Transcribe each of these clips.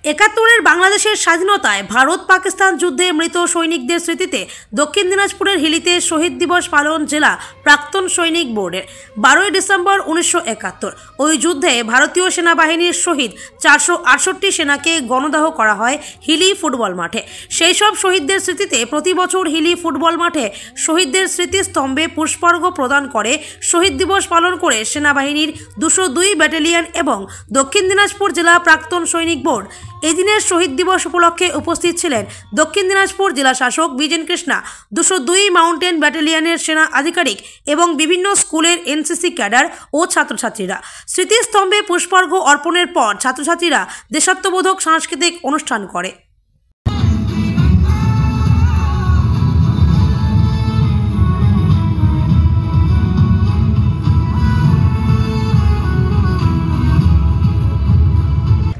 একাত্তরের বাংলাদেশের স্বাধীনতায় ভারত পাকিস্তান যুদ্ধে মৃত সৈনিকদের স্মৃতিতে দক্ষিণ দিনাজপুরের হিলিতে শহীদ দিবস পালন জেলা প্রাক্তন সৈনিক বোর্ডের 12 ডিসেম্বর 1971। ওই যুদ্ধে ভারতীয় সেনাবাহিনীর শহীদ 468 সেনাকে গণদাহ করা হয় হিলি ফুটবল মাঠে। সেই সব শহীদদের স্মৃতিতে প্রতি বছর হিলি ফুটবল মাঠে শহীদদের স্মৃতিস্তম্ভে পুষ্পার্ঘ্য প্রদান করে শহীদ দিবস পালন করে সেনাবাহিনীর 202 ব্যাটালিয়ন এবং দক্ষিণ দিনাজপুর জেলা প্রাক্তন সৈনিক বোর্ড। এদিনের শহীদ দিবস উপলক্ষে উপস্থিত ছিলেন দক্ষিণ দিনাজপুর জেলা শাসক বিজেন কৃষ্ণা, 202 মাউন্টেন ব্যাটালিয়নের সেনা আধিকারিক এবং বিভিন্ন স্কুলের এনসিসি ক্যাডার ও ছাত্রছাত্রীরা। স্মৃতিস্তম্ভে পুষ্পার্ঘ্য অর্পণের পর ছাত্রছাত্রীরা দেশাত্মবোধক সাংস্কৃতিক অনুষ্ঠান করে।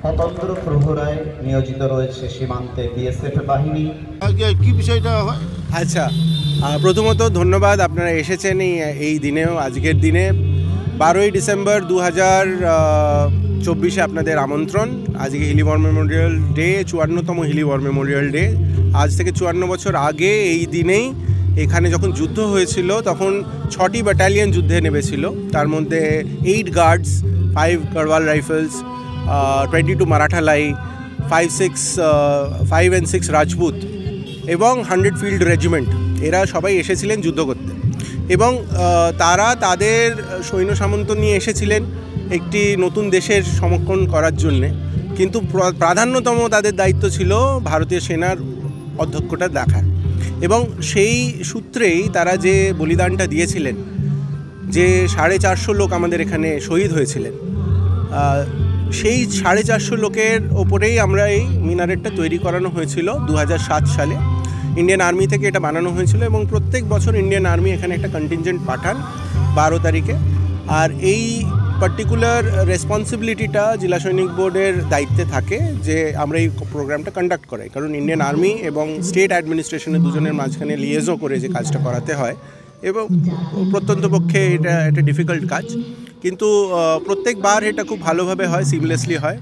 স্বতন্ত্র প্রহরায় নিয়োজিত রয়েছে সীমান্তে বিএসএফ বাহিনী। কি বিষয়টা হয়? আচ্ছা, প্রথমত ধন্যবাদ, আপনারা এসেছেন এই দিনেও। আজকের দিনে 12 ডিসেম্বর 2024 আপনাদের আমন্ত্রণ। আজকে হিলি ওয়ার মেমোরিয়াল ডে, 54তম হিলি ওয়ার মেমোরিয়াল ডে। আজ থেকে 54 বছর আগে এই দিনেই এখানে যখন যুদ্ধ হয়েছিল তখন 6টি ব্যাটালিয়ন যুদ্ধে নেমেছিল। তার মধ্যে 8 guards, 5 Garhwal rifles, 22 Maratha lie, 5 and 6 Rajput এবং 100 ফিল্ড রেজিমেন্ট, এরা সবাই এসেছিলেন যুদ্ধ করতে। এবং তারা তাদের সৈন্য সামন্ত নিয়ে এসেছিলেন একটি নতুন দেশের সমর্থন করার জন্যে, কিন্তু প্রাধান্যতম তাদের দায়িত্ব ছিল ভারতীয় সেনার অধ্যক্ষটা দেখার। এবং সেই সূত্রেই তারা যে বলিদানটা দিয়েছিলেন, যে 450 লোক আমাদের এখানে শহীদ হয়েছিলেন, সেই 450 লোকের ওপরেই আমরা এই মিনারেটটা তৈরি করানো হয়েছিল 2007 সালে। ইন্ডিয়ান আর্মি থেকে এটা বানানো হয়েছিল এবং প্রত্যেক বছর ইন্ডিয়ান আর্মি এখানে একটা কন্টিনজেন্ট পাঠান 12 তারিখে। আর এই পার্টিকুলার রেসপন্সিবিলিটিটা জেলা সৈনিক বোর্ডের দায়িত্বে থাকে যে আমরা এই প্রোগ্রামটা কন্ডাক্ট করাই, কারণ ইন্ডিয়ান আর্মি এবং স্টেট অ্যাডমিনিস্ট্রেশনের দুজনের মাঝখানে লিয়েজও করে যে কাজটা করাতে হয়, এবং প্রত্যন্ত পক্ষে এটা একটা ডিফিকাল্ট কাজ, কিন্তু প্রত্যেকবার এটা খুব ভালোভাবে হয়, সিমলেসলি হয়।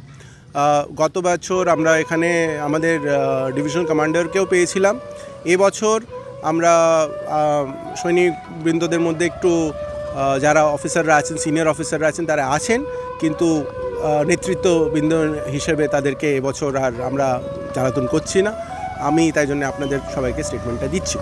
গত বছর আমরা এখানে আমাদের ডিভিশনাল কমান্ডারকেও পেয়েছিলাম। এবছর আমরা সৈনিকবৃন্দদের মধ্যে একটু যারা অফিসাররা আছেন, সিনিয়র অফিসাররা আছেন, তারা আছেন, কিন্তু নেতৃত্ববৃন্দ হিসেবে তাদেরকে এবছর আর আমরা জ্বালাতন করছি না। আমি তাই জন্য আপনাদের সবাইকে স্টেটমেন্টটা দিচ্ছি।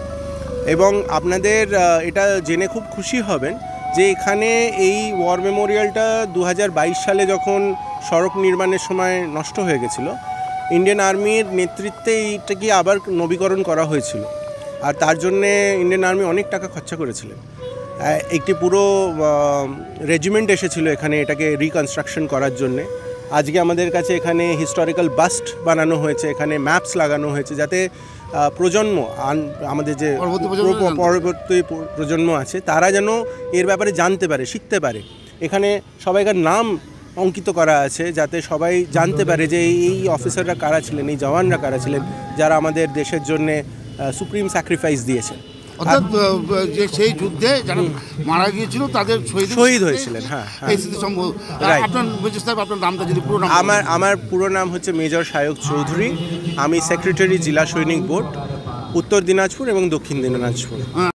এবং আপনাদের এটা জেনে খুব খুশি হবেন যে এখানে এই ওয়ার মেমোরিয়ালটা 2022 সালে যখন সড়ক নির্মাণের সময় নষ্ট হয়ে গেছিলো, ইন্ডিয়ান আর্মির নেতৃত্বে এইটাকে আবার নবীকরণ করা হয়েছিল। আর তার জন্যে ইন্ডিয়ান আর্মি অনেক টাকা খরচা করেছিলেন। একটি পুরো রেজিমেন্ট এসেছিল এখানে এটাকে রিকনস্ট্রাকশন করার জন্যে। আজকে আমাদের কাছে এখানে হিস্টোরিক্যাল বাস্ট বানানো হয়েছে, এখানে ম্যাপস লাগানো হয়েছে, যাতে প্রজন্ম, আমাদের যে পরবর্তী প্রজন্ম আছে, তারা যেন এর ব্যাপারে জানতে পারে, শিখতে পারে। এখানে সবাইকার নাম অঙ্কিত করা আছে, যাতে সবাই জানতে পারে যে এই অফিসাররা কারা ছিলেন, এই জওয়ানরা কারা ছিলেন, যারা আমাদের দেশের জন্য সুপ্রিম স্যাক্রিফাইস দিয়েছেন। অর্থাৎ যে সেই যুদ্ধে যারা মারা গিয়েছিল তাদের শহীদ হয়েছিলেন। হ্যাঁ, আপনার নামটা যদি পুরো নাম? আমার পুরো নাম হচ্ছে মেজর সায়ক চৌধুরী। আমি সেক্রেটারি জেলা সৈনিক বোর্ড, উত্তর দিনাজপুর এবং দক্ষিণ দিনাজপুর।